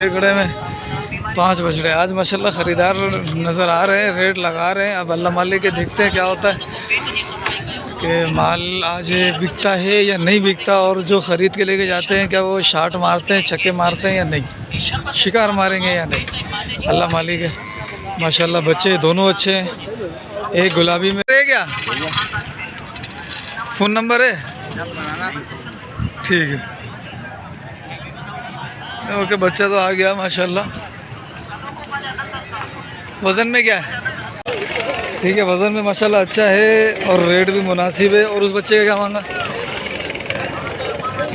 घड़े में 5 बछड़े। आज माशाल्लाह ख़रीदार नज़र आ रहे हैं, रेट लगा रहे हैं। अब अल्लाह मालिक के देखते हैं क्या होता है कि माल आज बिकता है या नहीं बिकता, और जो ख़रीद के लेके जाते हैं क्या वो शाट मारते हैं, छक्के मारते हैं या नहीं, शिकार मारेंगे या नहीं, अल्लाह मालिक है। माशाल्लाह बच्चे दोनों अच्छे हैं। एक गुलाबी में है क्या, फ़ोन नंबर है? ठीक है, ओके। बच्चा तो आ गया माशाल्लाह। वज़न में क्या है? ठीक है, वज़न में माशाल्लाह अच्छा है और रेट भी मुनासिब है। और उस बच्चे का क्या मांगा?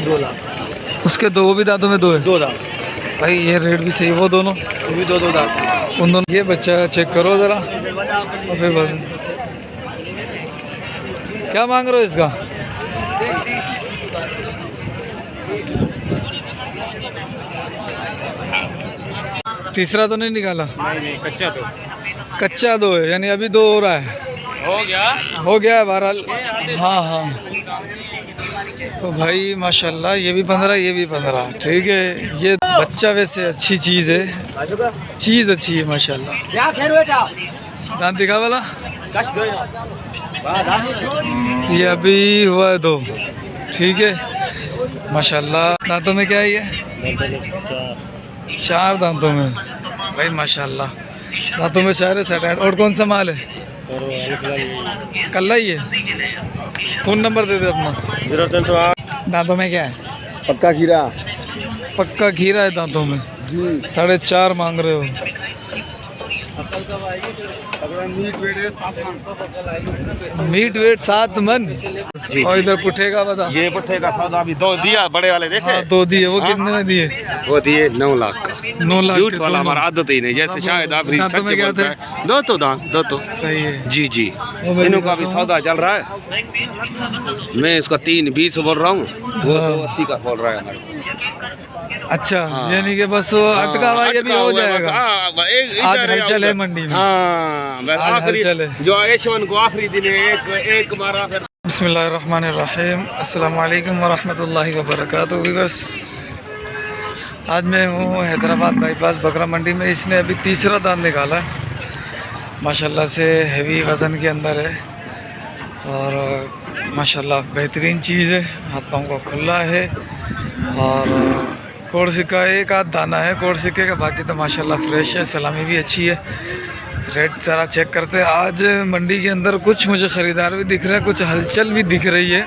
2 लाख। उसके दो, वो भी दांतों में 2 है? 2 दांत भाई ये रेट भी सही है। वो दोनों, वो भी 2 दांत। उन दोनों। ये बच्चा चेक करो ज़रा और फिर वज़न क्या मांग रहे हो इसका? तीसरा तो नहीं निकाला? नहीं, कच्चा 2 है, यानी अभी 2 हो रहा है। हो गया है बहरहाल। हाँ हाँ, तो भाई माशाल्लाह ये भी 15, ये भी 15। ठीक है, ये बच्चा वैसे अच्छी चीज़ है, चीज़ अच्छी है माशाल्लाह। दांत दिखा वाला, ये अभी हुआ है 2। ठीक है माशाल्लाह। दांतों में क्या है ये? 4 दांतों में भाई माशाल्लाह। दांतों में 4 है, सेट। और कौन सा माल है? कल्ला ही है। फ़ोन नंबर दे दे अपना। 0308। दांतों में क्या है? पक्का खीरा। पक्का खीरा है दांतों में जी। 4.5 मांग रहे हो। मीट वेट है 7 मन। मीट वेट 7 मन। और इधर पुट्ठे का बता। ये पुट्ठे का सौदा अभी 2 दिया, बड़े वाले देखे? हाँ 2 दिए। वो कितने में दिए? वो दिए 9 लाख का। 9 लाख। झूठ वाला हमारा आदत ही नहीं, जैसे शायद आफरी दांतों में क्या थे? दो तो सही है जी जी। इनों का भी सौदा चल रहा है। मैं इसका 3.20 बोल रहा हूँ, वो 2.80 का बोल रहा है हमारे। अच्छा, यानी कि बस वो अटका हुआ ये भी हो जाएगा। आज हलचल है मंडी में। हाँ, आखिरी जो एशवन को आखिरी दिन एक मारा फिर। बिस्मिल्लाहिर्रहमानिर्रहीम। अस्सलाम वालेकुम वरहमतुल्लाहि वबरकातुहू। व्यूअर्स, आज मैं हूँ हैदराबाद बाईपास बकरा मंडी में। इसने अभी तीसरा दांत निकाला है माशाल्लाह से, हेवी वज़न के अंदर है और माशाल्लाह बेहतरीन चीज़ है। हाथ पाँव का खुला है और कोड़ सिक्का एक आध दाना है कोड़ सिक्के का, बाकी तो माशाल्लाह फ्रेश है। सलामी भी अच्छी है। रेट ज़रा चेक करते हैं। आज मंडी के अंदर कुछ मुझे ख़रीदार भी दिख रहे हैं, कुछ हलचल भी दिख रही है।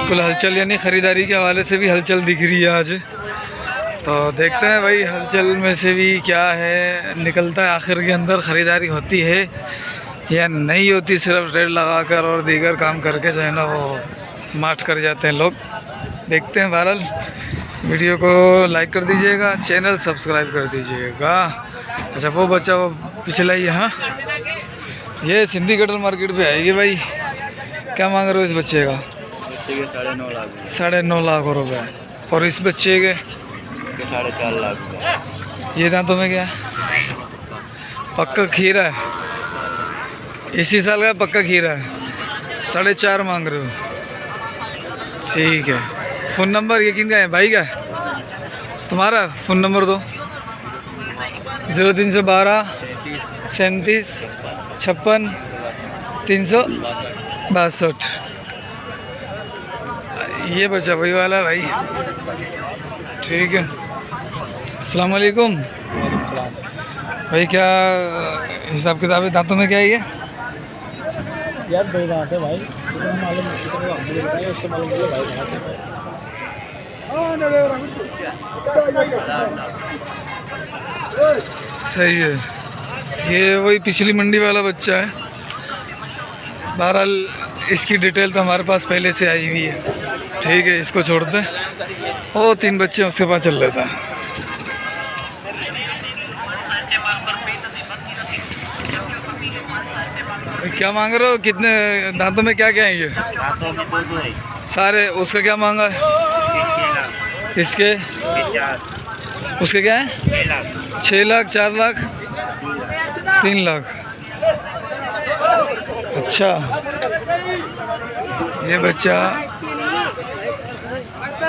कुल हलचल यानी ख़रीदारी के हवाले से भी हलचल दिख रही है आज। तो देखते हैं भाई हलचल में से भी क्या है निकलता है, आखिर के अंदर ख़रीदारी होती है या नहीं होती। सिर्फ रेट लगा कर और दीगर काम करके जो है ना वो मार्च कर जाते हैं लोग। देखते हैं। बहरहाल वीडियो को लाइक कर दीजिएगा, चैनल सब्सक्राइब कर दीजिएगा। अच्छा, वो बच्चा वो पिछला ही है। हाँ, ये सिंधी कटल मार्केट पे आएगी भाई। क्या मांग रहे हो इस बच्चे का? 9.5 लाख। 9.5 लाख रुपये। और इस बच्चे के 4.5 लाख। ये दांतों में क्या है? पक्का खीरा है, इसी साल का पक्का खीरा है। 4.5 मांग रहे हो? ठीक है। फ़ोन नंबर यकीन का है भाई का है तुम्हारा? फ़ोन नंबर दो। 0312 37 56 362। ये बच्चा वही वाला भाई। ठीक है। अस्सलाम वालेकुम भाई। क्या हिसाब किताब है? दांतों में क्या है ये? यार 2 दांत है भाई। सही है। ये वही पिछली मंडी वाला बच्चा है। बहरहाल इसकी डिटेल तो हमारे पास पहले से आई हुई है। ठीक है, इसको छोड़ते हैं। वो 3 बच्चे उसके पास चल लेता है। क्या मांग रहे हो? कितने दांतों में क्या क्या है ये? दांतों में 2 है सारे। उसका क्या मांगा है? इसके? उसके क्या है? 6 लाख 4 लाख 3 लाख। अच्छा, ये बच्चा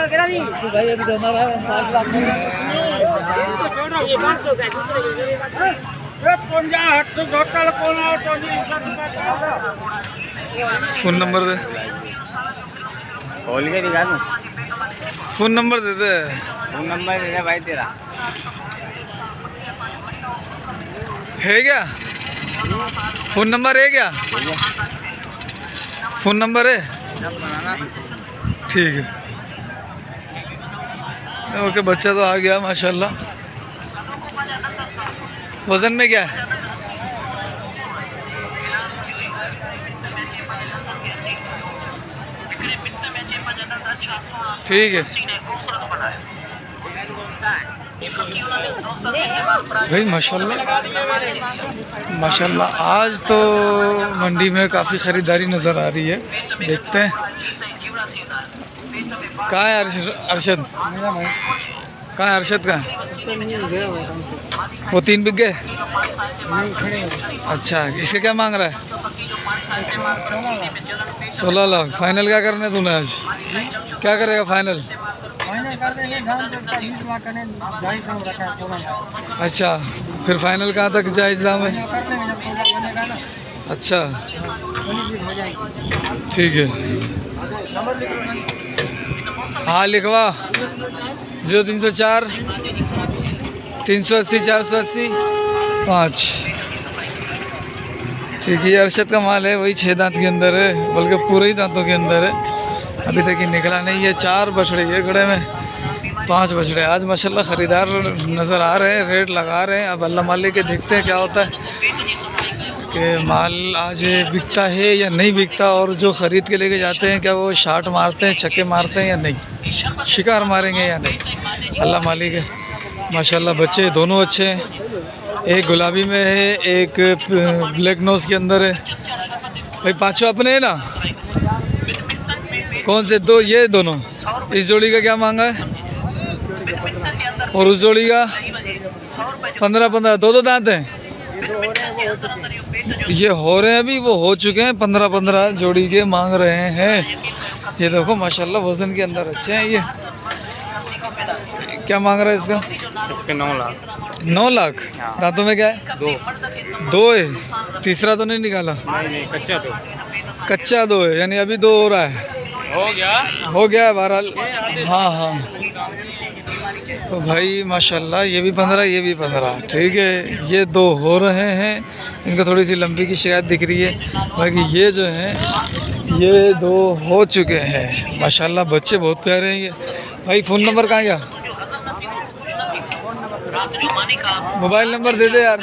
भाई अभी तो हमारा 5 लाख फोन नंबर दे, खोल के दिखा दूं? फोन नंबर दे दे। फोन नंबर दे दे भाई तेरा। है क्या फोन नंबर? है क्या फोन नंबर है? ठीक है, ओके। बच्चा तो आ गया माशाल्लाह। वजन में क्या है? ठीक है भाई, माशाल्लाह माशाल्लाह। आज तो मंडी में काफ़ी ख़रीदारी नज़र आ रही है, देखते हैं। कहाँ है अरशद? कहाँ है अरशद? कहाँ है वो? 3 बिक गए। अच्छा, इसका क्या मांग रहा है? 16 लाख। फाइनल क्या करना है तूने आज? क्या करेगा फाइनल? अच्छा, फिर फाइनल कहाँ तक जायज़ दाम है? अच्छा, ठीक है। हाँ लिखवा 0304 380 480 5। ठीक है, ये अरशद का माल है, वही 6 दांत के अंदर है, बल्कि पूरे ही दांतों के अंदर है। अभी तक ये निकला नहीं है। 4 बछड़े ये घड़े में, 5 बछड़े। आज माशाल्लाह ख़रीदार नज़र आ रहे हैं, रेट लगा रहे हैं। अब अल्लाह मालिक के देखते हैं क्या होता है कि माल आज बिकता है या नहीं बिकता, और जो ख़रीद के लेके जाते हैं क्या वो शाट मारते हैं, छक्के मारते हैं या नहीं, शिकार मारेंगे या नहीं, अल्लाह मालिक है। माशाल्लाह बच्चे दोनों अच्छे हैं। एक गुलाबी में है, एक ब्लैक नोज के अंदर है। भाई पाँचों अपने हैं ना? कौन से दो? ये दोनों। इस जोड़ी का क्या मांगा है? और उस जोड़ी का 15-15। दो दांत हैं ये, हो रहे हैं अभी, वो हो चुके हैं। 15-15 जोड़ी के मांग रहे हैं। ये देखो माशाल्लाह वजन के अंदर अच्छे हैं। ये क्या मांग रहा है इसका? इसके 9 लाख। 9 लाख। दांतों में क्या है? 2 है। तीसरा तो नहीं निकाला? नहीं, कच्चा तो। कच्चा 2 है, यानी अभी 2 हो रहा है। हो गया है बहरहाल। हाँ हाँ, तो भाई माशाल्लाह ये भी 15, ये भी 15। ठीक है, ये 2 हो रहे हैं। इनको थोड़ी सी लंबी की शिकायत दिख रही है, बाकी ये जो हैं ये 2 हो चुके हैं। माशाल्लाह बच्चे बहुत प्यारे हैं ये। भाई फ़ोन नंबर कहाँ गया? मोबाइल नंबर दे दे यार।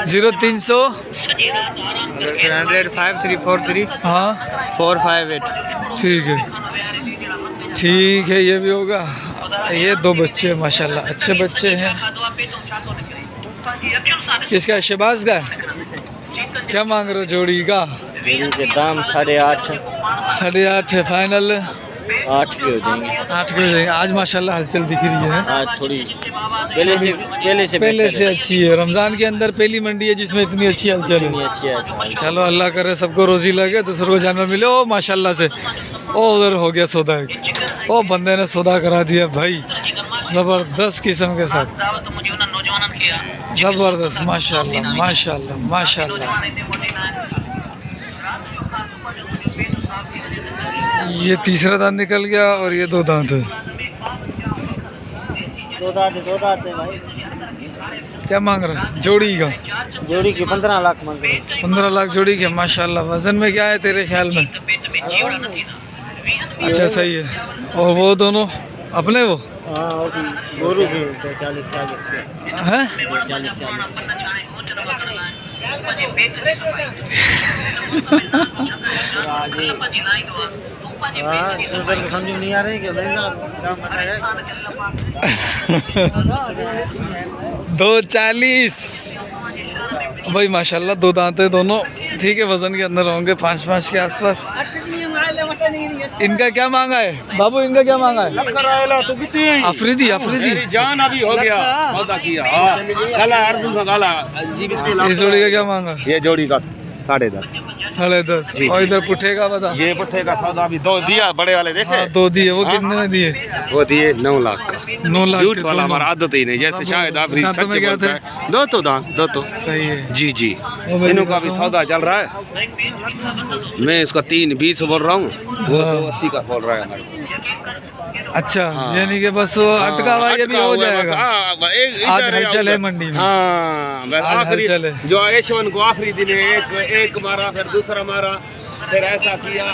0300 1005343 हाँ 458। ठीक है, ठीक है। ये भी होगा। ये 2 बच्चे माशाल्लाह अच्छे बच्चे हैं। किसका? शहबाज का। क्या मांग रहे हो जोड़ी का? के दाम 8.5। 8.5 फाइनल? 8 के हो जाएंगे। 8 के हो जाएंगे। आज माशाल्लाह हलचल दिख रही है। आज थोड़ी पहले से अच्छी है। रमज़ान के अंदर पहली मंडी है जिसमें इतनी अच्छी हलचल है। अच्छी है। चलो अल्लाह करे सबको रोज़ी लगे, दूसरों को जानवर मिले। ओ माशाल्लाह से ओ उधर हो गया सौदा। ओ बंदे ने सौदा करा दिया भाई, ज़बरदस्त किस्म के साथ, ज़बरदस्त। माशाल्लाह माशाल्लाह माशाल्लाह। ये तीसरा दांत निकल गया और ये 2 दांत है। 2 दांत है भाई। क्या मांग रहा है जोड़ी का? जोड़ी के 15 लाख मांग रहे हैं। 15 लाख जोड़ी के। माशाल्लाह वजन में क्या है तेरे ख्याल में? अच्छा सही है। और वो दोनों अपने? वो हाँ, गोरू के 40-40 के हैं। 40-40। समझ नहीं आ रही कि दाम बताया 240। भाई माशाल्लाह 2 दांत है दोनों। ठीक है, वजन के अंदर होंगे 5-5 के आसपास। इनका क्या मांगा है बाबू? इनका क्या मांगा है? अफरीदी जान अभी हो गया। इस जोड़ी का क्या मांगा? ये जोड़ी का 10.5 10.5। जी। और इधर पुट्ठे का बता। ये पुट्ठे का सौदा भी 2 दिया, बड़े वाले देखे। हाँ 2 दिए, वो हाँ। कितने में दिए? वो दिए 9 लाख का। 9 लाख झूठ के वाला दोनों। हमारा आदत ही नहीं, जैसे शायद आफरी दांतों सच में क्या बोलता थे? है। दो तो सही है। जी जी। वो मैं इनों का भी दिखाता हूँ। सौदा चल रहा है। मैं इसका 3.20 बोल रहा हूँ, वो हाँ। 2.80 का बोल रहा है हमारे को। अच्छा, हाँ। यानी कि बस वो अटका हुआ, ये भी हो जाएगा। आज हलचल है मंडी में। हाँ बस आज आखिरी हलचल है। जो एशवन को आखिरी दिन एक मारा, फिर दूसरा मारा, फिर ऐसा किया,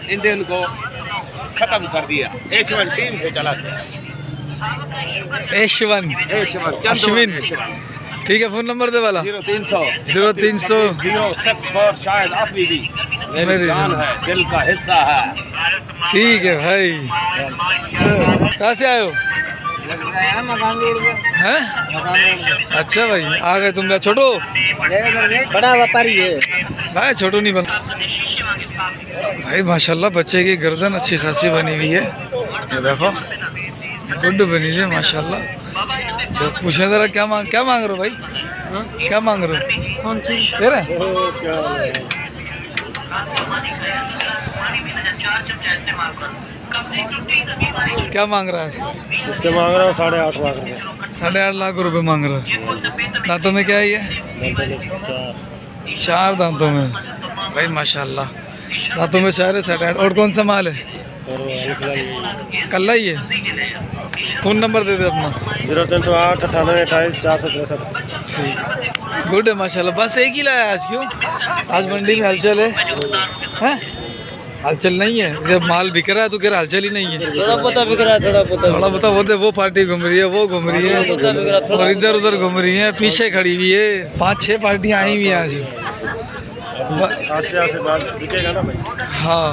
इंडियन को खत्म कर दिया। एशवन टीम से चला गया। एशवन एशवन अश्विन। ठीक है, फोन नंबर दे वाला। 0300 0300 शायद आफरीदी मेरी मेरी जान जान। है, दिल का हिस्सा है। ठीक है भाई। कहाँ से आए हो? हैं? अच्छा भाई, आ गए तुम। छोटू बड़ा व्यापारी है भाई, छोटू नहीं बना भाई। माशाल्लाह बच्चे की गर्दन अच्छी खासी बनी हुई है, ये देखो गुड बनी हुई है माशाल्लाह। तो पूछे जरा क्या मांग रहे हो भाई? क्या मांग रहे हो? कौन सी तेरे क्या मांग रहा है? इसके मांग रहा हूँ 8.5 लाख रुपए। 8.5 लाख रुपए मांग रहा है। दांतों में क्या है ये? 4 दांतों में भाई माशाल्लाह। दांतों में 4 है, 7-8। और कौन सा माल है? कल्ला ही है। फ़ोन नंबर दे दे अपना। 0308 98 28 463। ठीक है, गुड है माशाल्लाह। बस एक ही लाया आज, क्यों? आज मंडी में हलचल है, हैं? हलचल नहीं है? जब माल बिक रहा है तो क्या हलचल ही नहीं है? थोड़ा पता बिक रहा है, थोड़ा बता बोलते। वो पार्टी घूम रही है, वो घूम रही है, और इधर उधर घूम रही है, पीछे खड़ी हुई है। 5-6 पार्टियाँ आई हुई हैं आज। बिकेगा ना भाई। हाँ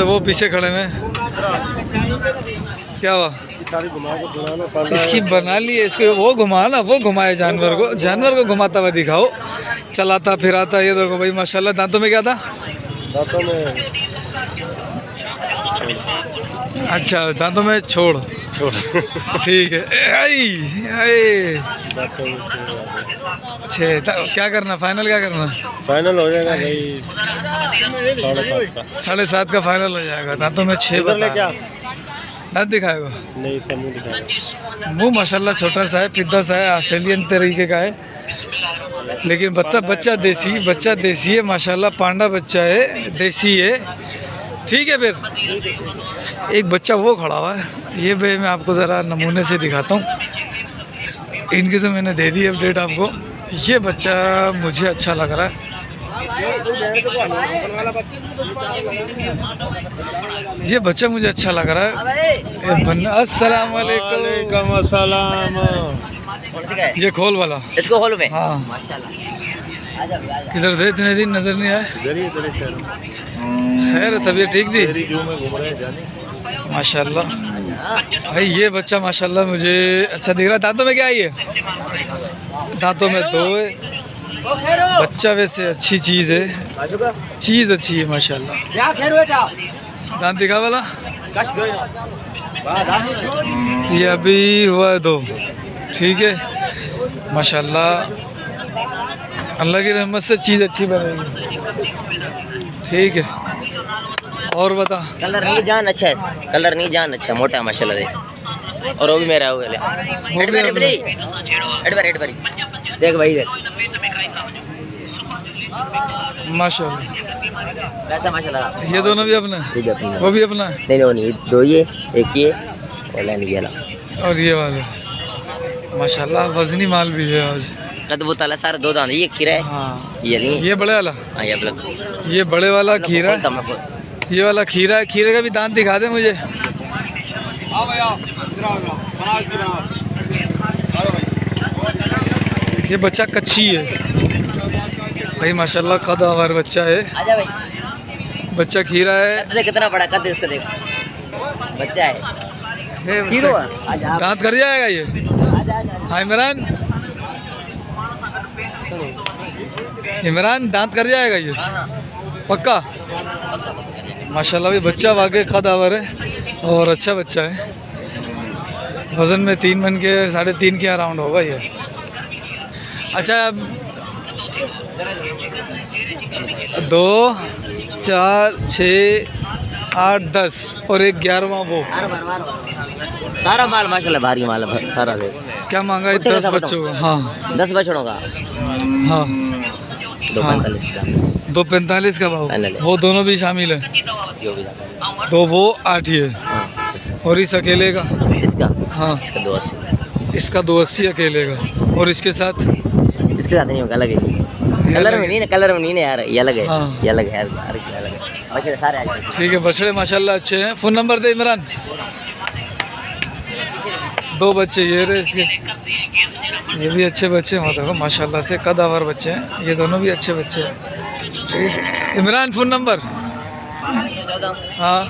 वो पीछे खड़े में। क्या हुआ? सारी घुमा को दुलाना इसकी बना ली है, इसको वो घुमा ना, वो घुमाए जानवर को घुमाता हुआ दिखाओ, चलाता फिराता। ये देखो भाई माशाल्लाह। दांतों में क्या था? दांतों में अच्छा, दांतों में छोड़ ठीक है। क्या करना फाइनल? क्या करना फाइनल हो जाएगा भाई 7.5 का। 7.5 का फाइनल हो जाएगा। दांतों में 6 बता। क्या दांत दिखाएगा? नहीं, इसका मुंह दिखाएगा। मुंह माशाल्लाह छोटा सा है, पिद्दा सा है, ऑस्ट्रेलियन तरीके का है, लेकिन बच्चा देसी है माशाल्लाह। पांडा बच्चा है, देसी है। ठीक है, फिर एक बच्चा वो खड़ा हुआ है, ये भाई मैं आपको ज़रा नमूने से दिखाता हूँ। इनकी तो मैंने दे दी अपडेट आपको। ये बच्चा मुझे अच्छा लग रहा है। ये बच्चा मुझे अच्छा लग रहा है। अस्सलाम वालेकुम। अस्सलाम। ये खोल वाला, इसको खोलो में। हाँ किधर थे? इतने दिन नजर नहीं आए। खैर तबीयत ठीक थी माशाल्लाह। भाई ये बच्चा माशाल्लाह मुझे अच्छा दिख रहा है। दांतों में क्या है ये? दांतों में 2 है। बच्चा वैसे अच्छी चीज़ है, चीज़ अच्छी है माशाल्लाह। दांत दिखा वाला। ये अभी हुआ है 2। ठीक है माशाल्लाह। अल्लाह की रहमत से चीज़ अच्छी बनेगी। ठीक है, और बता। कलर नहीं जान अच्छा है, कलर नहीं जान अच्छा, मोटा माशाल्लाह दे। और वो भी मेरा हो गया। एडवरी देख भाई, देख माशाल्लाह। वैसा माशाल्लाह। ये दोनों भी अपना है? ठीक है अपना। वो भी अपना है? नहीं वो नहीं, 2 ये, एक ये और लाइन ये वाला। और ये वाले माशाल्लाह वजनी माल भी है आज। कदबू ताला सारा 2 दांत। ये खीरा है, हाँ ये नहीं। ये बड़े वाला, हाँ ये अलग। ये बड़े वाला खीरा है। खोलता ये वाला खीरा है। खीरे का भी दांत दिखा दे मुझे। ये बच्चा कच्ची है भाई माशाल्लाह। कदावर बच्चा है, आजा भाई। बच्चा खीरा है। देख कितना बड़ा कद है इसका, देख बच्चा है। हे हीरो बच्चा। है। आजा दांत कर जाएगा ये। आजा। हाँ इमरान दांत कर जाएगा ये हाँ पक्का? माशाल्लाह भाई बच्चा वाकई कदावर है और अच्छा बच्चा है। वज़न में 3 मन के 3.5 के अराउंड होगा ये। अच्छा 2 4 6 8 10 और एक 11वां वो। सारा माल माशाल्लाह भारी माल है सारा है। क्या मांगा है? कुत्ते 10 कैसा बच्चों का। हाँ 10 बछड़ों का हाँ 245 का 245 का भाव। फाइनल है। वो दोनों भी शामिल है। जो भी जाता तो वो 8 ही है है। और इस अकेले का। इसका हाँ इसका 280। इसका 280 अकेले का और इसके साथ इसके साथ नहीं होगा, अलग है। कलर में नहीं ना, कलर में नहीं ना यार, ये अलग है। हाँ। ये अलग है यार, हर एक अलग है। बछड़े सारे आ जाएंगे। ठीक है। बछड़े माशाल्लाह अच्छे हैं। फ़ोन नंबर दे इमरान। 2 बच्चे ये रहे इसके, ये भी अच्छे बच्चे हैं देखो माशाल्लाह से, कदावर बच्चे हैं। ये दोनों भी अच्छे बच्चे हैं। ठीक है इमरान, फ़ोन नंबर। हाँ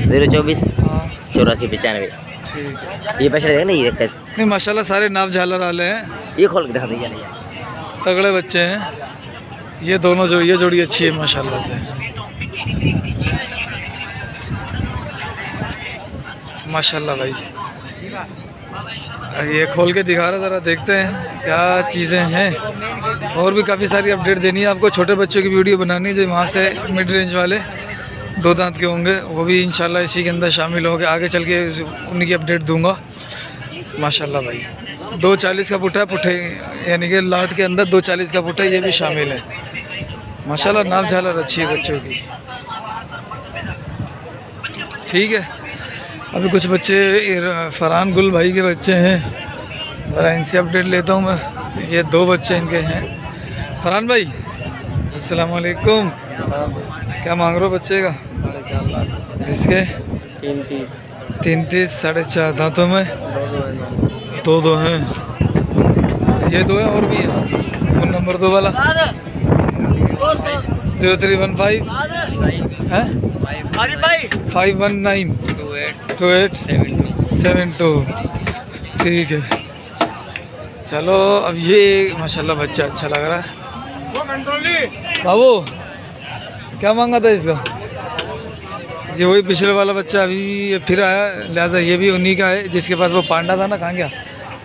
024 हाँ 84 95। ठीक है। ये बछड़े है ना, ये कैसे नहीं माशाल्लाह सारे नाव झालर वाले हैं, ये खोल के दिखा दीजिए ना। तगड़े बच्चे हैं। ये दोनों जोड़ी, ये जोड़ी अच्छी है माशाल्लाह से। माशाल्लाह भाई। ये खोल के दिखा रहा, ज़रा देखते हैं क्या चीज़ें हैं। और भी काफ़ी सारी अपडेट देनी है आपको। छोटे बच्चों की वीडियो बनानी है जो वहाँ से मिड रेंज वाले 2 दांत के होंगे, वो भी इंशाल्लाह इसी के अंदर शामिल होंगे। आगे चल के उन्हीं की अपडेट दूंगा। माशाल्लाह भाई 240 का पुट्ठा है, पुट्ठे यानी कि लाट के अंदर 240 का पुट्ठा, ये भी शामिल है। माशाल्लाह नाव झालर अच्छी है बच्चों की। ठीक है। अभी कुछ बच्चे फरहान गुल भाई के बच्चे हैं, ज़रा इनसे अपडेट लेता हूँ मैं। ये 2 बच्चे इनके हैं। फरहान भाई अस्सलाम वालेकुम। क्या मांग रहे हो बच्चे का? इसके 33 4.5 दांतों में 2 हैं। ये 2 हैं और भी हैं। फ़ोन नंबर 2 वाला 0315 है 519 2872। ठीक है चलो। अब ये माशाल्लाह बच्चा अच्छा लग रहा है। बाबू क्या मांगा था इसका? ये वही पिछले वाला बच्चा अभी ये फिर आया, लिहाजा ये भी उन्हीं का है जिसके पास वो पांडा था ना। कहाँ गया?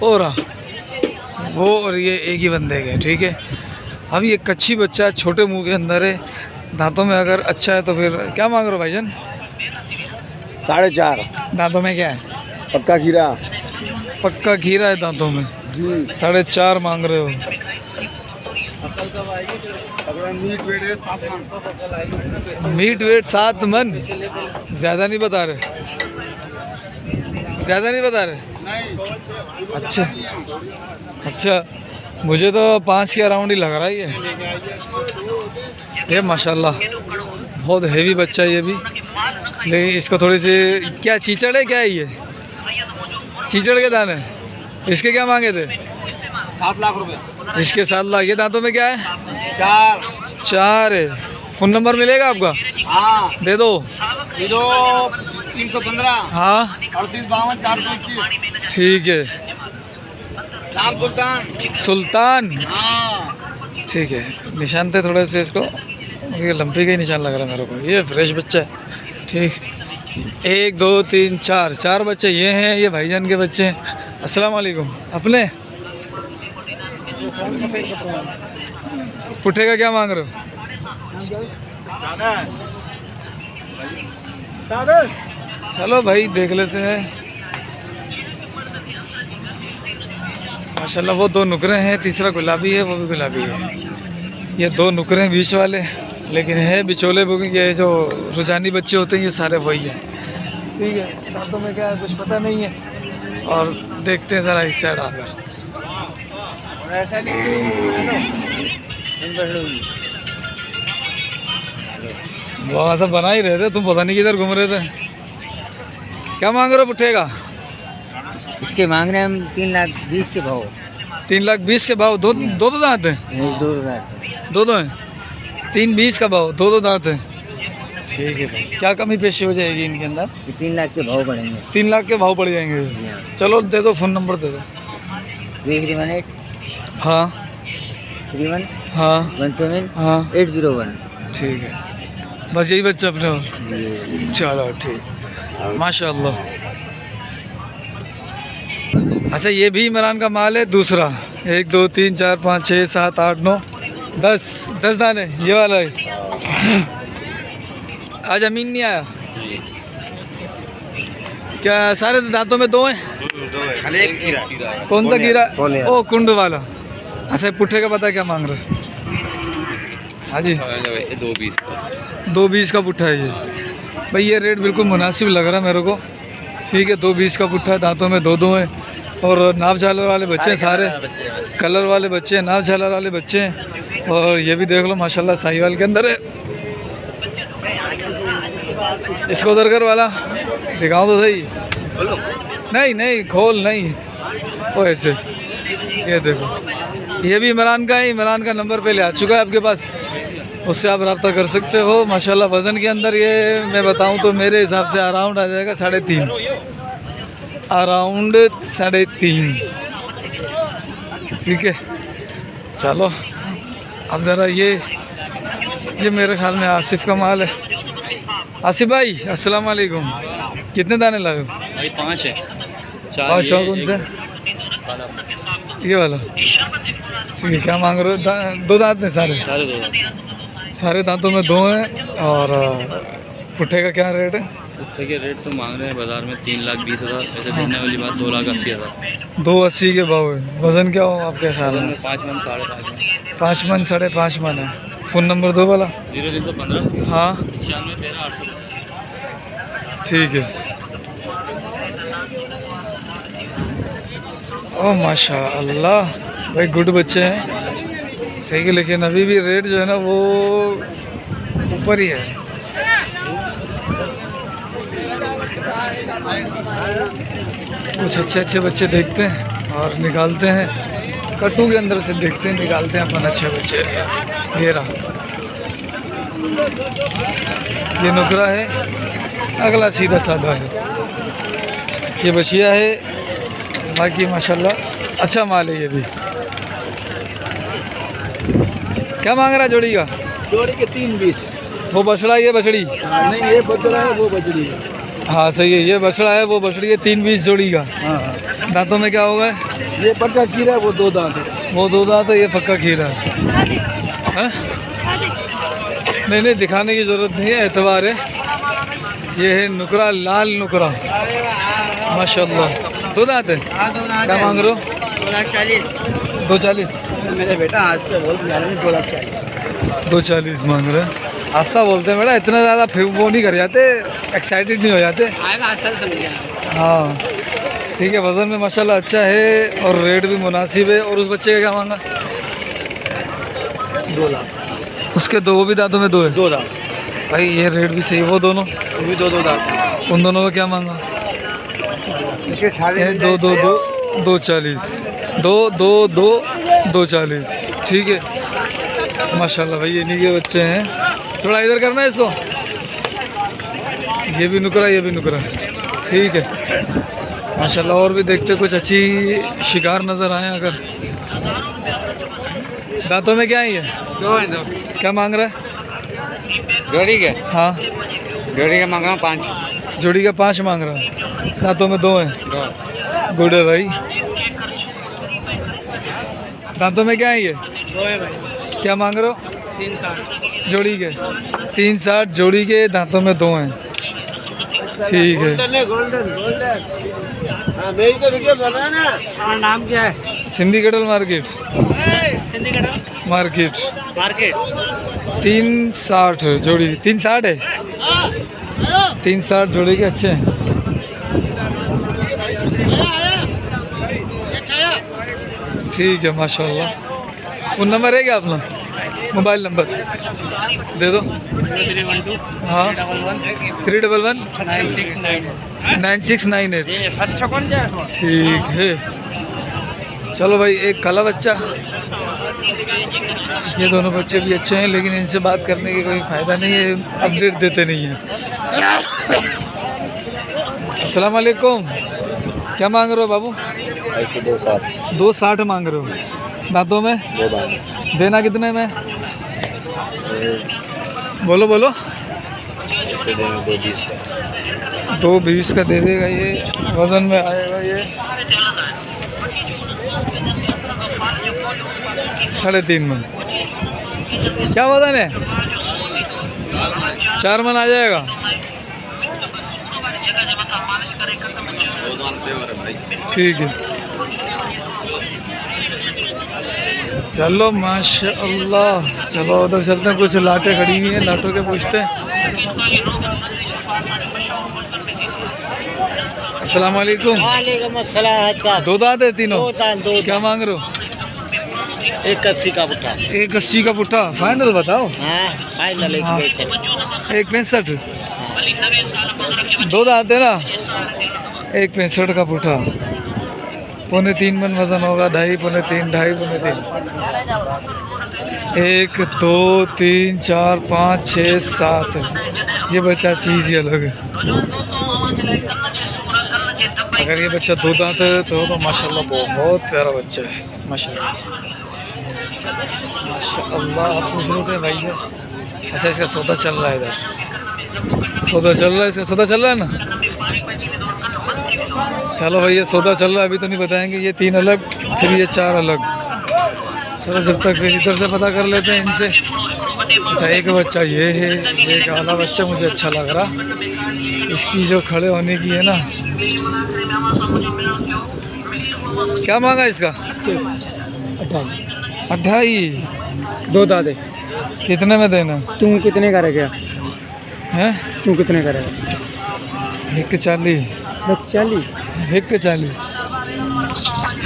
हो रहा वो, और ये एक ही बंदे के। ठीक है। अब ये कच्ची बच्चा छोटे मुंह के अंदर है, दांतों में अगर अच्छा है तो फिर क्या मांग रहे हो भाईजान? 4.5 दांतों में क्या है? पक्का खीरा पक्का खीरा है दांतों में। जी। 4.5 मांग रहे हो। मीट वेट है 7 मन। मीट वेट 7 मन। ज़्यादा नहीं बता रहे? ज़्यादा नहीं बता रहे? नहीं। अच्छा अच्छा, मुझे तो 5 के अराउंड ही लग रहा है ये माशाल्लाह बहुत हेवी बच्चा है ये भी। लेकिन इसको थोड़ी सी क्या चीचड़ है, क्या है ये? चीचड़ के दाने। इसके क्या मांगे थे? 7 लाख रुपए। इसके 7 लाख। ये दांतों में क्या है? 4। है। फ़ोन नंबर मिलेगा आपका? हाँ दे दो। 0315 हाँ 38 52 421। ठीक है। नाम सुल्तान। सुल्तान। हाँ ठीक है। निशान थे थोड़े से इसको, ये लंपी का ही निशान लग रहा है मेरे को। ये फ्रेश बच्चा है। ठीक। 1 2 3 4 बच्चे ये हैं, ये भाईजान के बच्चे हैं। अस्सलाम वालेकुम। अपने पुट्ठे का क्या मांग रहे हो? चलो भाई देख लेते हैं। माशाल्लाह वो 2 नुकरे हैं, तीसरा गुलाबी है, वो भी गुलाबी है। ये 2 नुकरे हैं बीच वाले, लेकिन है बिचौले। ये जो रुझानी बच्चे होते हैं ये सारे वही हैं। ठीक है। दांतों में क्या है कुछ पता नहीं है, और देखते हैं ज़रा इस साइड आकर। वहाँ सब बना ही रहे थे, तुम पता नहीं किधर घूम रहे थे। क्या मांग रहे हो पुट्ठे का? इसके मांग रहे हैं हम 3,20,000 के भाव। 3,20,000 के भाव। दो दांत हैं? 2 हैं। 3,20,000 का भाव, 2 दांत हैं। ठीक है भाई। क्या कमी पेशी हो जाएगी इनके अंदर? 3 लाख के भाव पड़ेंगे। 3 लाख के भाव पड़ जाएंगे। चलो दे दो, फ़ोन नंबर दे दो। 318 हाँ 31 हाँ 17 हाँ 801। ठीक है। बस यही बच्चा अपने और। चलो ठीक माशाल्लाह। अच्छा ये भी इमरान का माल है दूसरा। 1 2 3 4 5 6 7 8 9 10 दाने ये वाला है। आज अमीन नहीं आया क्या? सारे दांतों में 2 हैं? खाली एक खीरा। कौन सा गिरा? कौन है? ओ कुंड वाला। अच्छा पुट्ठे का पता क्या मांग रहे हो? हाँ जी 220 220 का पुट्ठा है ये भाई। ये रेट बिल्कुल मुनासिब लग रहा है मेरे को। ठीक है 220 का पुट्ठा है, दांतों में 2 हैं और नाव झालर वाले बच्चे हैं, सारे कलर वाले बच्चे हैं, नाव झालर वाले बच्चे हैं। और ये भी देख लो माशाल्लाह साहिवाल के अंदर है। इसको उधर कर वाला दिखाओ तो सही। नहीं नहीं खोल नहीं वो ऐसे। ये देखो ये भी इमरान का है। इमरान का नंबर पहले आ चुका है आपके पास, उससे आप रब्ता कर सकते हो। माशाल्लाह वज़न के अंदर ये मैं बताऊं तो मेरे हिसाब से अराउंड आ जाएगा 3.5, अराउंड 3.5। ठीक है चलो अब ज़रा ये मेरे ख्याल में आसिफ का माल है। आसिफ भाई अस्सलाम वालेकुम, कितने दाने लाए हो? भाई 5 है। 5 कौन से? ये वाला ठीक है। क्या मांग रहे हो? 2 दांत में सारे? सारे दांतों में 2 हैं। और पुट्ठे का क्या रेट है? पुट्ठे के रेट तो मांग रहे हैं बाज़ार में 3,20,000। ऐसे देने वाली बात 2,80,000। 280 के भाव है। वज़न क्या हो आपके ख्याल में? 5 मन 5.5 मन। 5 मन 5.5 मन है। फ़ोन नंबर 2 वाला? 0315 हाँ 96 13 800। ठीक है। ओ माशाअल्लाह भाई गुड बच्चे हैं। ठीक है लेकिन अभी भी रेट जो है ना वो ऊपर ही है। कुछ अच्छे बच्चे देखते हैं और निकालते हैं, कट्टू के अंदर से देखते हैं निकालते हैं अपन अच्छे बच्चे। ये रहा ये नुकरा है, अगला सीधा साधा है। ये बछिया है, बाकी माशाल्लाह अच्छा माल है। ये भी क्या मांग रहा है जोड़ी का? जोड़ी के 3,20। वो बछड़ा ये बछड़ी? नहीं ये बछड़ा है वो बछड़ी है। हाँ सही है, ये बछड़ा है वो बछड़ी है। 3,20 जोड़ी का। हाँ दांतों में क्या होगा? ये पक्का खीरा है, वो 2 दांत है। वो 2 दांत है, ये पक्का खीरा है। हाँ? नहीं दिखाने की ज़रूरत नहीं है, एतबार है। ये है नुकरा, लाल नुकरा माशाल्लाह। 2 दांत है। क्या मांग रहे हो? 2,40। मेरे बेटा आज तो बोल 2,40,000। 2,40 मांग रहे हैं। आस्था बोलते हैं बेटा, इतना ज़्यादा फिर वो नहीं कर जाते, एक्साइटेड नहीं हो जाते। आएगा आस्था से समझ गया। हाँ ठीक है। वज़न में माशाल्लाह अच्छा है और रेट भी मुनासिब है। और उस बच्चे का क्या मांगा? 2 लाख। उसके 2 वो भी दांतों में 2 है। 2 दांत भाई ये रेट भी सही है। वो दोनों? वो भी 2 दांत। उन दोनों का क्या मांगा? 2,40। 2,40। ठीक है माशाल्लाह भाई। ये नहीं के बच्चे हैं। थोड़ा इधर करना है इसको। ये भी नुकरा ये भी नुकरा। ठीक है माशाल्लाह। और भी देखते कुछ अच्छी शिकार नज़र आए अगर। दांतों में क्या है ये? 2 है। 2 क्या मांग रहा है? जोड़ी के? हाँ जोड़ी का मांगा 5। जोड़ी का 5 मांग रहा है। दांतों में 2 हैं। 2 गुड है भाई। दांतों में क्या है ये? 2 है भाई। क्या मांग रहे हो? 3,60 जोड़ी के? 3,60 जोड़ी के, दांतों में 2 हैं। ठीक है। गोल्डन। हाँ मेरी तो वीडियो बना ना। हाँ नाम क्या है? सिंधी कटल मार्केट। सिंधी कटल मार्केट। 360 जोड़ी 360 है। 360 जोड़ी के अच्छे हैं। ठीक है माशाल्लाह। फ़ोन नंबर है क्या अपना? मोबाइल नंबर दे दो। 0312 हाँ 311 9698। 9698। ठीक है चलो भाई। एक काला बच्चा, ये दोनों बच्चे भी अच्छे हैं लेकिन इनसे बात करने की कोई फ़ायदा नहीं है, अपडेट देते नहीं हैं। अस्सलाम वालेकुम। क्या मांग रहे हो बाबू? 2,60 मांग रहे हो। दांतों में? 2 दांत। देना कितने में? बोलो 220 का। 220 का दे देगा ये। वज़न में आएगा ये 3.5 मन। क्या बता ने 4 मन आ जाएगा। ठीक है चलो माशाअल्लाह। चलो उधर चलते हैं, कुछ लाटें खड़ी हुई हैं, लाटों के पूछते हैं। अस्सलाम वालेकुम। वालेकुम अस्सलाम। दो दांत है तीनों? दो क्या मांग रहे हो? 81 का पुट्ठा। 81 का पुट्ठा फाइनल बताओ। हाँ फाइनल एक हाँ। बेच है। 1.65 दो दांत है ना। 1.65 का पुट्ठा, 2.25 मन वजन होगा। 2.5 पौने 3 2.5 पौने 3। 1 2 3 4 5 6 7। ये बच्चा चीज़ ही अलग है। अगर ये बच्चा दो दांत है तो माशाल्लाह बहुत प्यारा बच्चा है। माशाल्लाह माशाल्लाह। आप पूछ रहे थे भाई से? अच्छा इसका सौदा चल रहा है इधर। सौदा चल रहा है, इसका सौदा चल रहा है ना। चलो भाई ये सौदा चल रहा है, अभी तो नहीं बताएंगे। ये 3 अलग, फिर ये 4 अलग। चलो जब तक फिर इधर से पता कर लेते हैं इनसे। अच्छा एक बच्चा ये है, एक आला बच्चा मुझे अच्छा लग रहा। इसकी जो खड़े होने की है ना। क्या मांगा इसका? 28। दो दादे। कितने में देना? तू कितने का रखेगा? हैं? तू कितने का रखेगा? 140। 40। 140।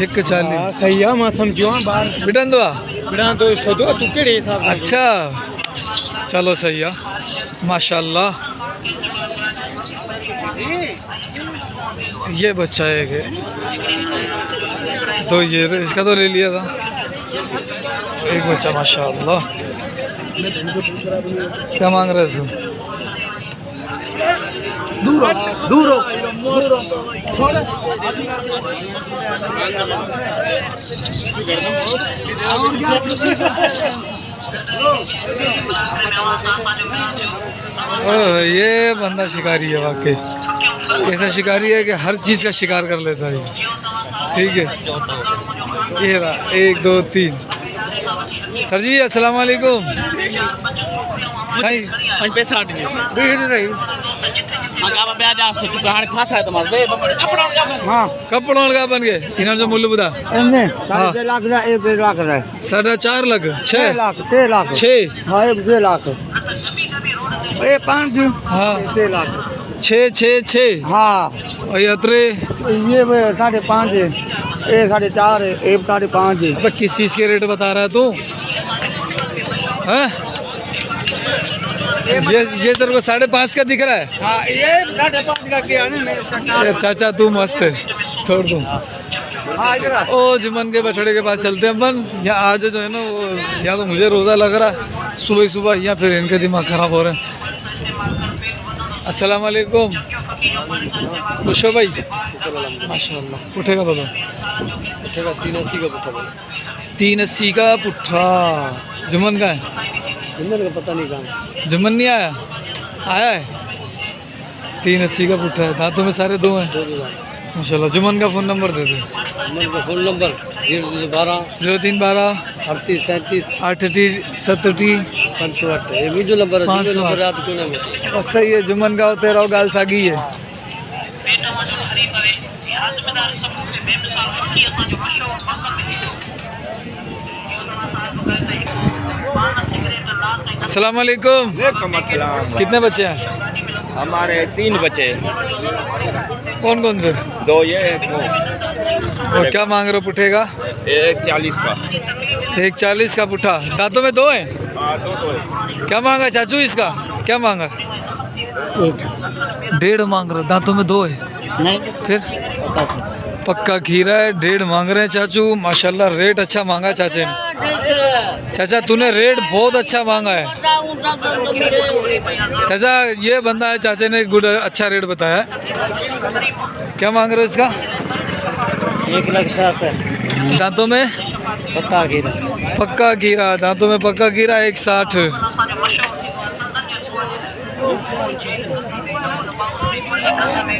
140 सही है, मैं समझो बाहर बिटन दुआ। बिना तो सदो तू केड़े हिसाब से? अच्छा चलो सही है माशाल्लाह। ये बच्चा एक है, तो ये इसका तो ले लिया था। एक बच्चा माशाल्लाह। क्या मांग रहे हैं? दूर दूर ये बंदा शिकारी है वाकई। कैसा शिकारी है कि हर चीज़ का शिकार कर लेता है। ठीक है ये रहा 1 2 3। सर जी अस्सलाम वालेकुम। सही 60 जी हाँ कपड़ों का बन गए। इन्होंने जो मूल्य बुधा एमने हाँ। 1.5 लाख ना 1 लाख रहा है। 4.5 लाख 6 लाख 6 लाख 6 हाँ 1 लाख ये 5 हाँ 6 लाख 6 हाँ। और ये अतरे ये 5.5 है, ये 4.5 है, ये 5.5 है। अबे किस चीज़ के रेट बता रहा है तू? हैं? ये तेरे को 5.5 का दिख रहा है? हाँ ये 5.5 का किया ना मेरे सरकार। ये चाचा तू मस्त है, छोड़ दूँ। हाँ इधर ओ जुम्मन के बछड़े के पास चलते हैं अपन। यहाँ आज जो है ना वो, यहाँ तो मुझे रोज़ा लग रहा है सुबह सुबह, यहाँ फिर इनके दिमाग ख़राब हो रहे हैं। अस्सलाम वालेकुम। खुश हो भाई? माशाल्लाह। पुट्ठे का बताओ। पुट्ठे का 380 का पुट्ठा। 380 का पुट्ठा। जुम्मन का है? जिंदर का पता नहीं कहाँ। जुम्मन नहीं आया? आया है। 380 का पुट्ठा है, दांतों में सारे 2 हैं माशाल्लाह। जुम्मन का फ़ोन नंबर दे दे। Phone number 012 0312 38 37 38 37 508। ये भी जो नंबर है, 508 नंबर रात को ना बस सही है। जुम्मन का होते रहो गाल सागी है। अस्सलाम वालेकुम। कितने बच्चे हैं? हमारे 3 बच्चे, कौन कौन से? 2 ये 1 वो। और क्या मांग रहे हो पुट्ठे का? 140 का। 140 का पुट्ठा। दांतों में 2 हैं? हाँ 2 है। क्या मांगा चाचू इसका? क्या मांगा? 1.5 मांग रहे हो, दांतों में 2 है। नहीं फिर पक्का खीरा है। 1.5 मांग रहे हैं चाचू। माशाल्लाह रेट अच्छा मांगा चाचे ने। चाचा तूने रेट बहुत अच्छा मांगा है। चाचा ये बंदा है, चाचे ने गुड अच्छा रेट बताया। क्या मांग रहे हो इसका? 1,07,000 दांतों में पक्का गिरा। पक्का खीरा, दांतों में पक्का खीरा। 1.60।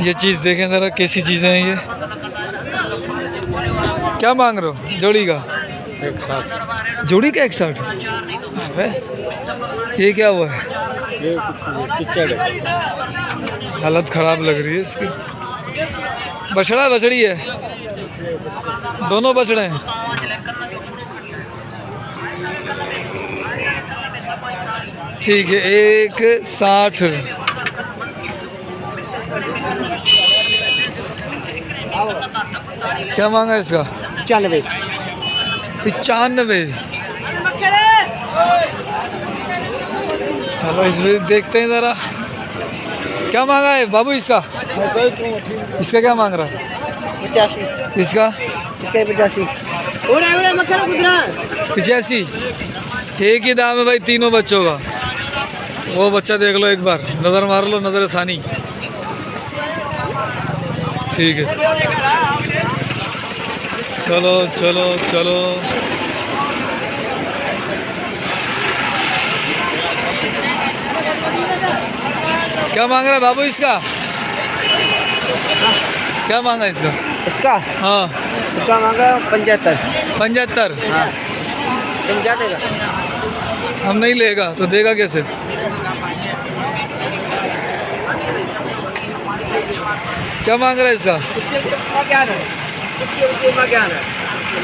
ये चीज़ देखें ज़रा कैसी चीज़ें हैं ये। क्या मांग रहे हो जोड़ी का? 160 जोड़ी का 61? अबे, ये क्या हुआ है? ये कुछ चिच्चा है। हालत ख़राब लग रही है इसकी। बछड़ा बछड़ी है, दोनों बछड़े हैं। ठीक है, 160। क्या मांगा इसका? 95। 95। चलो इसमें देखते हैं ज़रा क्या मांगा है बाबू इसका। इसका क्या मांग रहा है? 85। इसका? इसका 85। 85। एक ही दाम है भाई तीनों बच्चों का। वो बच्चा देख लो, एक बार नज़र मार लो, नज़र सानी। ठीक है, चलो चलो चलो। क्या मांग रहा है बाबू इसका? क्या मांगा इसका? इसका हाँ, इसका मांगा 75। 75। हाँ, तुम क्या देगा? हम नहीं लेगा तो देगा कैसे? क्या मांग रहा है इसका?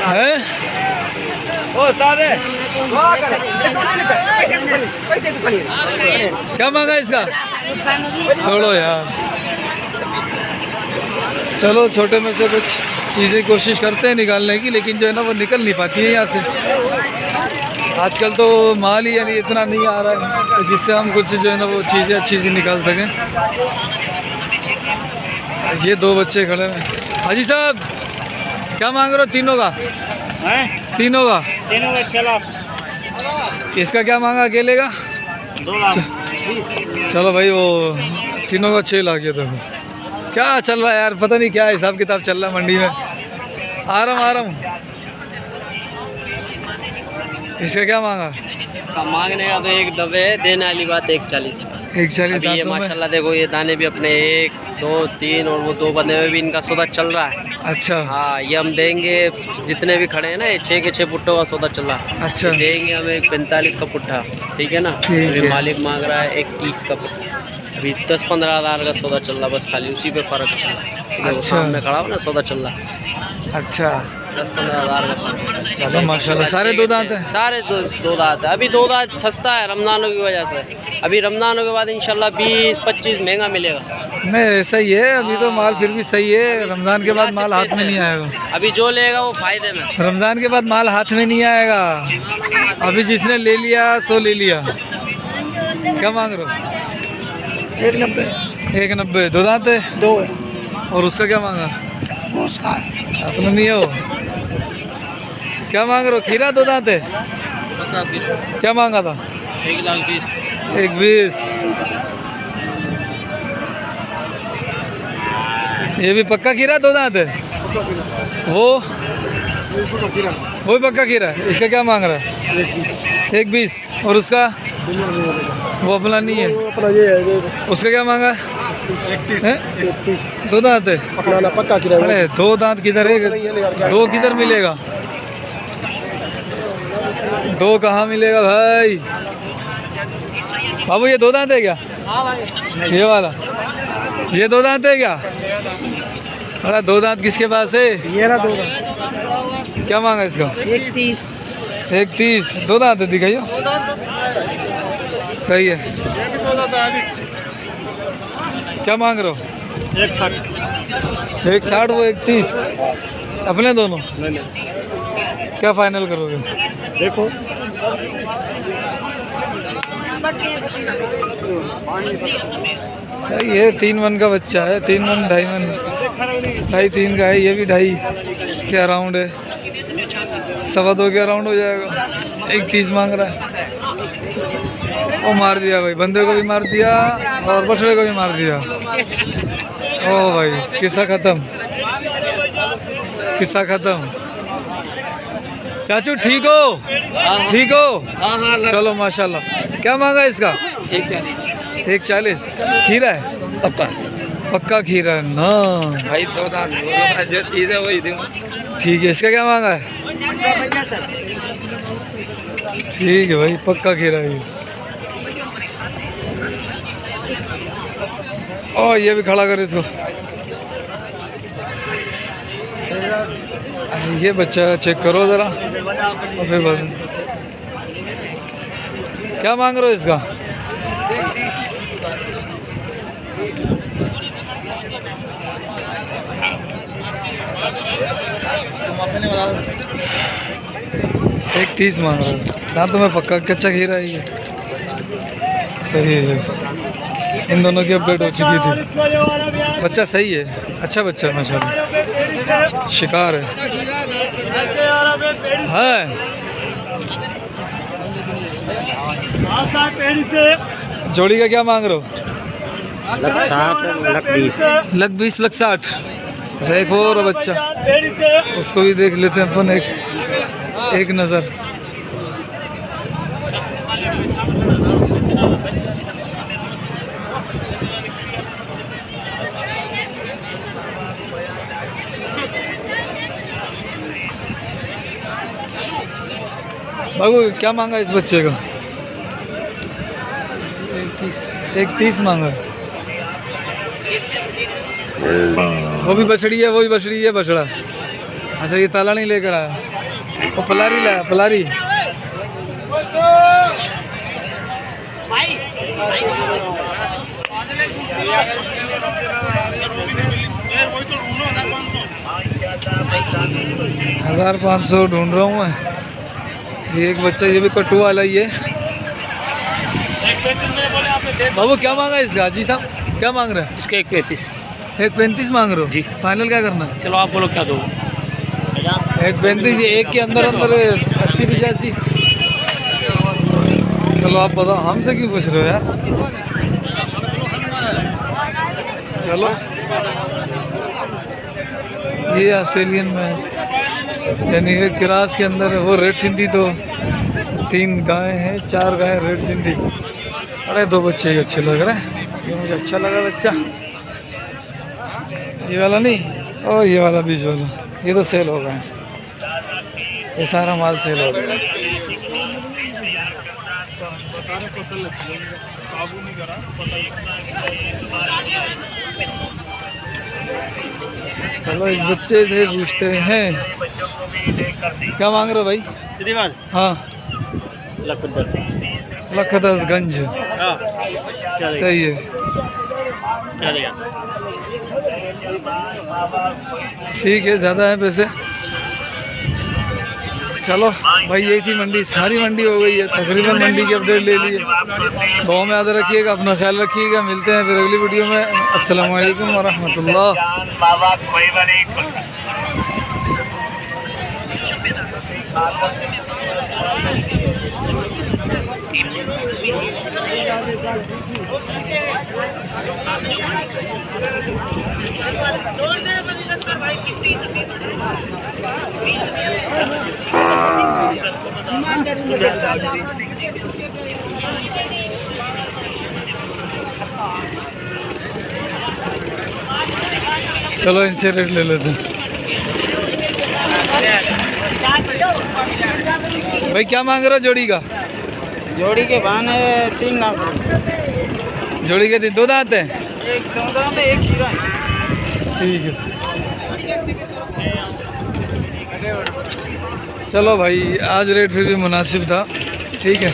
है? क्या मांगा इसका? छोड़ो यार, चलो छोटे में से कुछ चीज़ें कोशिश करते हैं निकालने की, लेकिन जो है ना वो निकल नहीं पाती है यहाँ से। आजकल तो माल ही यानी इतना नहीं आ रहा है जिससे हम कुछ जो है ना वो चीज़ें अच्छी सी निकाल सकें। ये दो बच्चे खड़े हैं। हाजी साहब क्या मांग रहे हो तीनों का? तीनों का? तीनों का 6 लाख। इसका क्या मांगा अकेले का? 2 लाख। चलो भाई, वो तीनों का 6 लाख। ये देखो क्या चल रहा है यार, पता नहीं क्या हिसाब किताब चल रहा है मंडी में। आ रहा हूँ। इसका क्या मांगा? मांगने का तो 190 है, देने वाली बात 140। 140 अभी ये माशाल्लाह देखो, ये दाने भी अपने 1 2 3 और वो 2 बंदे में भी इनका सौदा चल रहा है। अच्छा हाँ, ये हम देंगे जितने भी खड़े हैं ना, ये 6 के 6 पुट्टों का सौदा चल रहा है। अच्छा। ये देंगे हमें 45 का पुट्ठा, ठीक है ना। ठीक अभी है। मालिक मांग रहा है 21 का पुट्ठा। अभी 10-15 हज़ार का सौदा चल रहा, बस खाली उसी पे फ़र्क चल रहा है। देखो अच्छा। सामने खड़ा हो ना, सौदा चल रहा है। अच्छा, 10-15 हज़ार का फ़र्क। चलो माशाल्लाह। सारे दो दांत हैं? सारे दो दांत है। अभी 2 दांत सस्ता है रमज़ानों की वजह से। अभी रमज़ानों के बाद इंशाल्लाह 20-25 महंगा मिलेगा। नहीं सही है, अभी तो माल फिर भी सही है। रमज़ान के बाद माल हाथ में नहीं आएगा। अभी जो लेगा वो फ़ायदे में। रमज़ान के बाद माल हाथ में नहीं आएगा। अभी जिसने ले लिया सो ले लिया। क्या मांग रहे हो? 190। 190। दो दांत है? 2 है। और उसका क्या मांगा? उसका अपना नहीं हो। क्या मांग रहे हो? खीरा दो दांत है? क्या मांगा था? 1,20,000। 1,20,000। ये भी पक्का खीरा दो दांत है? वो भी पक्का खीरा है। इसका क्या मांग रहा है? 1,20,000। और उसका? वो अपना नहीं है। अपना ये है। उसका क्या मांगा? 31। दो दांत है? पक्का किराया। अरे दो दांत किधर है? दो किधर मिलेगा? दो कहाँ मिलेगा भाई? बाबू ये दो दांत है क्या? ये वाला ये दो दांत है क्या? अरे दो दांत किसके पास है? ये रहा 2 दांत। क्या मांगा इसका? 31। 1,30,000। दो दांत है, दिखाइए। सही है। क्या मांग रहे हो? 160। 1,60 वो 31। अपने दोनों? क्या फाइनल करोगे? देखो सही है। 3 मन का बच्चा है। 3 मन 2.5 मन 2.5-3 का है। ये भी 2.5 के अराउंड है। 2.25 के अराउंड हो जाएगा। 1,30,000 मांग रहा है। वो मार दिया भाई, बंदे को भी मार दिया और बछड़े को भी मार दिया। ओ भाई, किस्सा ख़त्म। किस्सा ख़त्म। चाचू ठीक हो? ठीक हो? चलो माशाल्लाह। क्या मांगा इसका? 1,40। खीरा है? पक्का खीरा है ना भाई दो दांत जो चीज़ है वही दूँ। ठीक है। इसका क्या मांगा है? ठीक है भाई, पक्का खीरा है। ओ ये भी खड़ा कर इसको। ये बच्चा चेक करो ज़रा और फिर बता। क्या मांग रहे हो इसका? एक 30 मांग रहा है। ना तो मैं पक्का कच्चा खीरा है ये। सही है, इन दोनों की अपडेट हो चुकी थी। बच्चा सही है, अच्छा बच्चा है माशाल्लाह, शिकार है। जोड़ी का क्या मांग रहे हो? लख 20 लख 60। अच्छा एक और बच्चा, उसको भी देख लेते हैं अपन एक नज़र। बाबू क्या मांगा इस बच्चे का? 31 मांगा। वो भी बछड़ी है, वो भी बछड़ी है, बछड़ा। अच्छा ये ताला नहीं लेकर आया, वो पलारी लाया, पलारी। $1500 ढूंढ रहा हूँ मैं। ये एक बच्चा, ये भी कट्टू वाला ही है। बाबू क्या मांगा इसका? जी साहब क्या मांग रहे हैं? इसके 1.35। 1.35 मांग रहे हो जी? फाइनल क्या करना है? चलो आप बोलो क्या दो। 1.35 एक के अंदर 80-85। चलो आप बताओ, हमसे क्यों पूछ रहे हो यार? चलो ये ऑस्ट्रेलियन में, यानी कि क्रास के अंदर वो रेड सिंधी। तो 3 गाय हैं, 4 गाय रेड सिंधी। अरे 2 बच्चे ही अच्छे लग रहे हैं। ये मुझे अच्छा लगा बच्चा, ये वाला नहीं, और ये वाला बीच वाला। ये तो सेल हो गए, ये सारा माल सेल हो गया। चलो इस बच्चे से पूछते हैं, क्या मांग रहे हो भाई? हाँ लख 10 गंज। सही है, ठीक है, ज़्यादा है पैसे। चलो भाई यही थी मंडी, सारी मंडी हो गई है तकरीबन। मंडी की अपडेट ले लिए। गाँव में याद रखिएगा, अपना ख्याल रखिएगा। मिलते हैं फिर अगली वीडियो में। अस्सलाम वालेकुम वरहमतुल्लाह। चलो इनसे रेट ले लेते हैं। भाई क्या मांग रहे हो जोड़ी का? जोड़ी के भान है 3 लाख। जोड़ी के 2 दांत हैं? एक 2 दांत है, एक खीरा है। ठीक है, चलो भाई आज रेट फिर भी मुनासिब था। ठीक है।